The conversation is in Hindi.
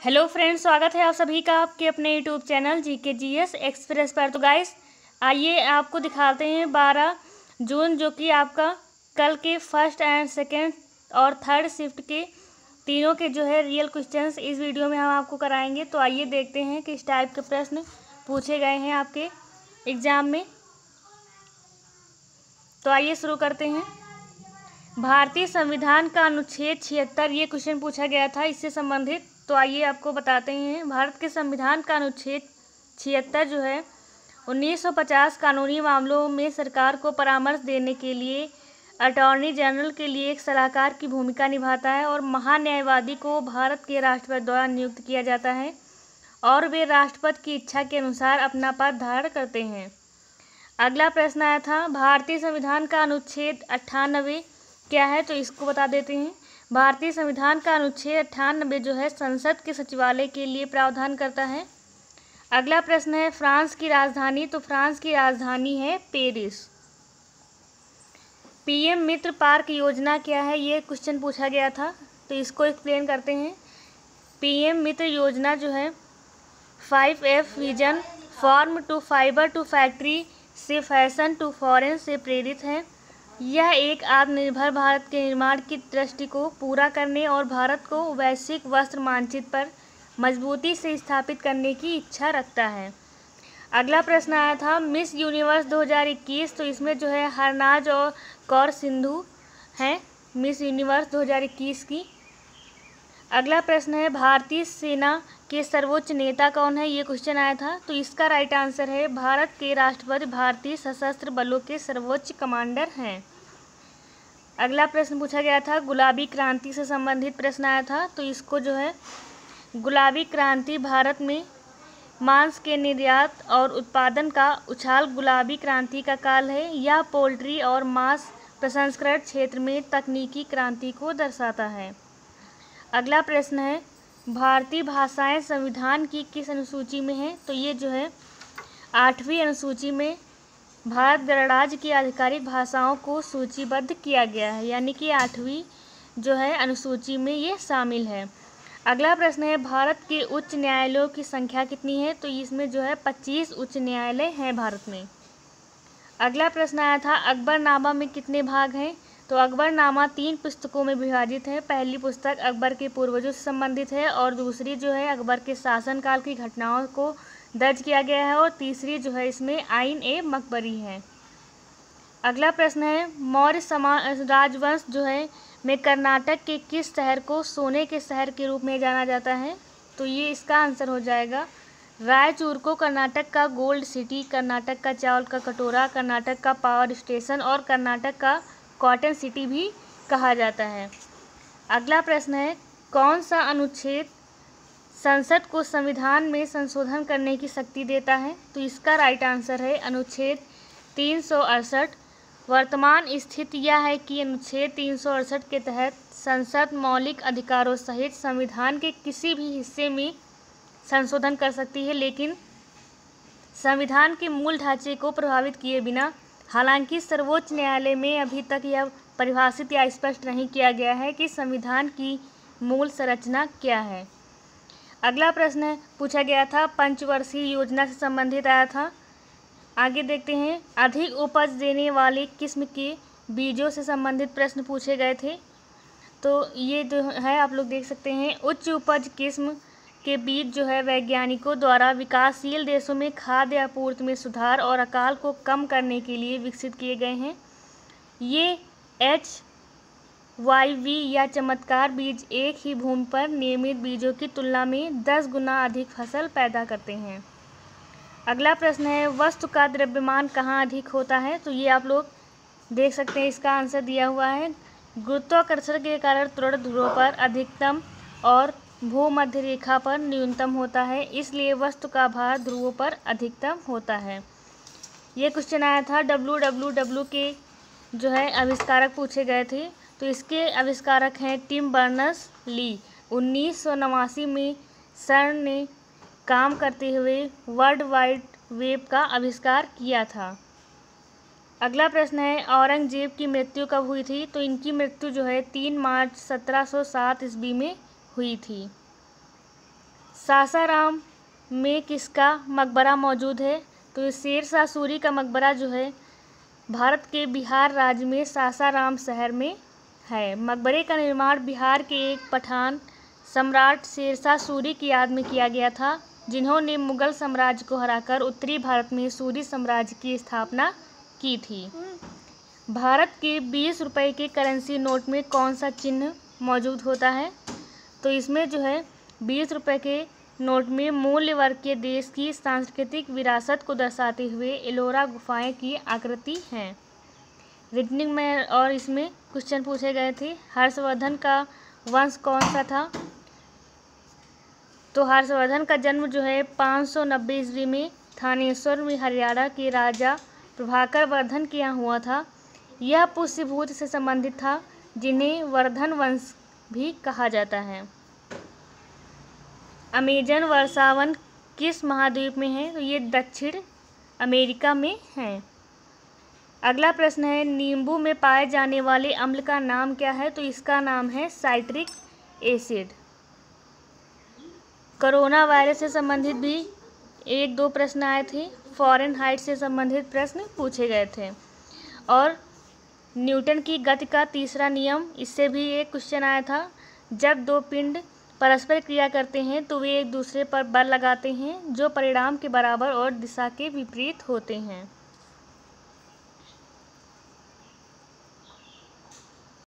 हेलो फ्रेंड्स, स्वागत है आप सभी का आपके अपने यूट्यूब चैनल GKGS एक्सप्रेस पर। तो गाइस आइए आपको दिखाते हैं 12 जून जो कि आपका कल के फर्स्ट एंड सेकंड और थर्ड शिफ्ट के तीनों के जो है रियल क्वेश्चंस इस वीडियो में हम आपको कराएंगे। तो आइए देखते हैं कि इस टाइप के प्रश्न पूछे गए हैं आपके एग्ज़ाम में। तो आइए शुरू करते हैं। भारतीय संविधान का अनुच्छेद 76 ये क्वेश्चन पूछा गया था इससे संबंधित। तो आइए आपको बताते हैं। भारत के संविधान का अनुच्छेद 76 जो है 1950 कानूनी मामलों में सरकार को परामर्श देने के लिए अटॉर्नी जनरल के लिए एक सलाहकार की भूमिका निभाता है और महान्यायवादी को भारत के राष्ट्रपति द्वारा नियुक्त किया जाता है और वे राष्ट्रपति की इच्छा के अनुसार अपना पद धारण करते हैं। अगला प्रश्न आया था भारतीय संविधान का अनुच्छेद 98 क्या है, तो इसको बता देते हैं। भारतीय संविधान का अनुच्छेद 98 जो है संसद के सचिवालय के लिए प्रावधान करता है। अगला प्रश्न है फ्रांस की राजधानी, तो फ्रांस की राजधानी है पेरिस। पीएम मित्र पार्क योजना क्या है, ये क्वेश्चन पूछा गया था, तो इसको एक्सप्लेन करते हैं। पीएम मित्र योजना जो है 5F vision farm to fibre to factory से फैशन टू फॉरेन से प्रेरित है। यह एक आत्मनिर्भर भारत के निर्माण की दृष्टि को पूरा करने और भारत को वैश्विक वस्त्र मानचित्र पर मजबूती से स्थापित करने की इच्छा रखता है। अगला प्रश्न आया था मिस यूनिवर्स 2021, तो इसमें जो है हरनाज और कौर सिंधु हैं मिस यूनिवर्स 2021 की। अगला प्रश्न है भारतीय सेना के सर्वोच्च नेता कौन है, ये क्वेश्चन आया था, तो इसका राइट आंसर है भारत के राष्ट्रपति भारतीय सशस्त्र बलों के सर्वोच्च कमांडर हैं। अगला प्रश्न पूछा गया था गुलाबी क्रांति से संबंधित प्रश्न आया था, तो इसको जो है गुलाबी क्रांति भारत में मांस के निर्यात और उत्पादन का उछाल गुलाबी क्रांति का काल है। यह पोल्ट्री और मांस प्रसंस्करण क्षेत्र में तकनीकी क्रांति को दर्शाता है। अगला प्रश्न है भारतीय भाषाएं संविधान की किस अनुसूची में है, तो ये जो है 8वीं अनुसूची में भारत गणराज्य की आधिकारिक भाषाओं को सूचीबद्ध किया गया है, यानी कि 8वीं जो है अनुसूची में ये शामिल है। अगला प्रश्न है भारत के उच्च न्यायालयों की संख्या कितनी है, तो इसमें जो है 25 उच्च न्यायालय हैं भारत में। अगला प्रश्न आया था अकबरनामा में कितने भाग हैं, तो अकबरनामा 3 पुस्तकों में विभाजित है। पहली पुस्तक अकबर के पूर्वजों से संबंधित है और दूसरी जो है अकबर के शासनकाल की घटनाओं को दर्ज किया गया है और तीसरी जो है इसमें आइन-ए-मकबरी है। अगला प्रश्न है मौर्य राजवंश जो है में कर्नाटक के किस शहर को सोने के शहर के रूप में जाना जाता है, तो ये इसका आंसर हो जाएगा रायचूर को कर्नाटक का गोल्ड सिटी, कर्नाटक का चावल का कटोरा, कर्नाटक का पावर स्टेशन और कर्नाटक का कॉटन सिटी भी कहा जाता है। अगला प्रश्न है कौन सा अनुच्छेद संसद को संविधान में संशोधन करने की शक्ति देता है, तो इसका राइट आंसर है अनुच्छेद 368। वर्तमान स्थिति यह है कि अनुच्छेद 368 के तहत संसद मौलिक अधिकारों सहित संविधान के किसी भी हिस्से में संशोधन कर सकती है, लेकिन संविधान के मूल ढांचे को प्रभावित किए बिना। हालांकि सर्वोच्च न्यायालय में अभी तक यह परिभाषित या स्पष्ट नहीं किया गया है कि संविधान की मूल संरचना क्या है। अगला प्रश्न पूछा गया था पंचवर्षीय योजना से संबंधित आया था। आगे देखते हैं अधिक उपज देने वाले किस्म के बीजों से संबंधित प्रश्न पूछे गए थे, तो ये जो है आप लोग देख सकते हैं उच्च उपज किस्म के बीज जो है वैज्ञानिकों द्वारा विकासशील देशों में खाद्य आपूर्ति में सुधार और अकाल को कम करने के लिए विकसित किए गए हैं। ये HYV या चमत्कार बीज एक ही भूमि पर नियमित बीजों की तुलना में 10 गुना अधिक फसल पैदा करते हैं। अगला प्रश्न है वस्तु का द्रव्यमान कहाँ अधिक होता है, तो ये आप लोग देख सकते हैं इसका आंसर दिया हुआ है गुरुत्वाकर्षण के कारण त्वरण ध्रुवों पर अधिकतम और भूमध्य रेखा पर न्यूनतम होता है, इसलिए वस्तु का भार ध्रुवों पर अधिकतम होता है। ये क्वेश्चन आया था WWW के जो है आविष्कारक पूछे गए थे, तो इसके आविष्कारक हैं टिम बर्नर्स ली। 1989 में CERN ने काम करते हुए वर्ल्ड वाइड वेब का आविष्कार किया था। अगला प्रश्न है औरंगजेब की मृत्यु कब हुई थी, तो इनकी मृत्यु जो है 3 मार्च 1707 ईस्वी में हुई थी। सासाराम में किसका मकबरा मौजूद है? तो शेरशाह सूरी का मकबरा जो है भारत के बिहार राज्य में सासाराम शहर में है। मकबरे का निर्माण बिहार के एक पठान सम्राट शेरशाह सूरी की याद में किया गया था, जिन्होंने मुगल साम्राज्य को हराकर उत्तरी भारत में सूरी साम्राज्य की स्थापना की थी। भारत के 20 रुपये के करेंसी नोट में कौन सा चिन्ह मौजूद होता है? तो इसमें जो है 20 रुपये के नोट में मूल्य वर्ग के देश की सांस्कृतिक विरासत को दर्शाते हुए एलोरा गुफाएं की आकृति है। रीजनिंग में और इसमें क्वेश्चन पूछे गए थे। हर्षवर्धन का वंश कौन सा था? तो हर्षवर्धन का जन्म जो है 590 ईस्वी में थानेश्वर में हरियाणा के राजा प्रभाकर वर्धन के यहाँ हुआ था। यह पुष्यभूत से संबंधित था, जिन्हें वर्धन वंश भी कहा जाता है। अमेजन वर्षावन किस महाद्वीप में है? तो ये दक्षिण अमेरिका में है। अगला प्रश्न है, नींबू में पाए जाने वाले अम्ल का नाम क्या है? तो इसका नाम है साइट्रिक एसिड। कोरोना वायरस से संबंधित भी 1-2 प्रश्न आए थे। फ़ारेनहाइट से संबंधित प्रश्न पूछे गए थे। और न्यूटन की गति का तीसरा नियम, इससे भी एक क्वेश्चन आया था। जब दो पिंड परस्पर क्रिया करते हैं तो वे एक दूसरे पर बल लगाते हैं जो परिणाम के बराबर और दिशा के विपरीत होते हैं।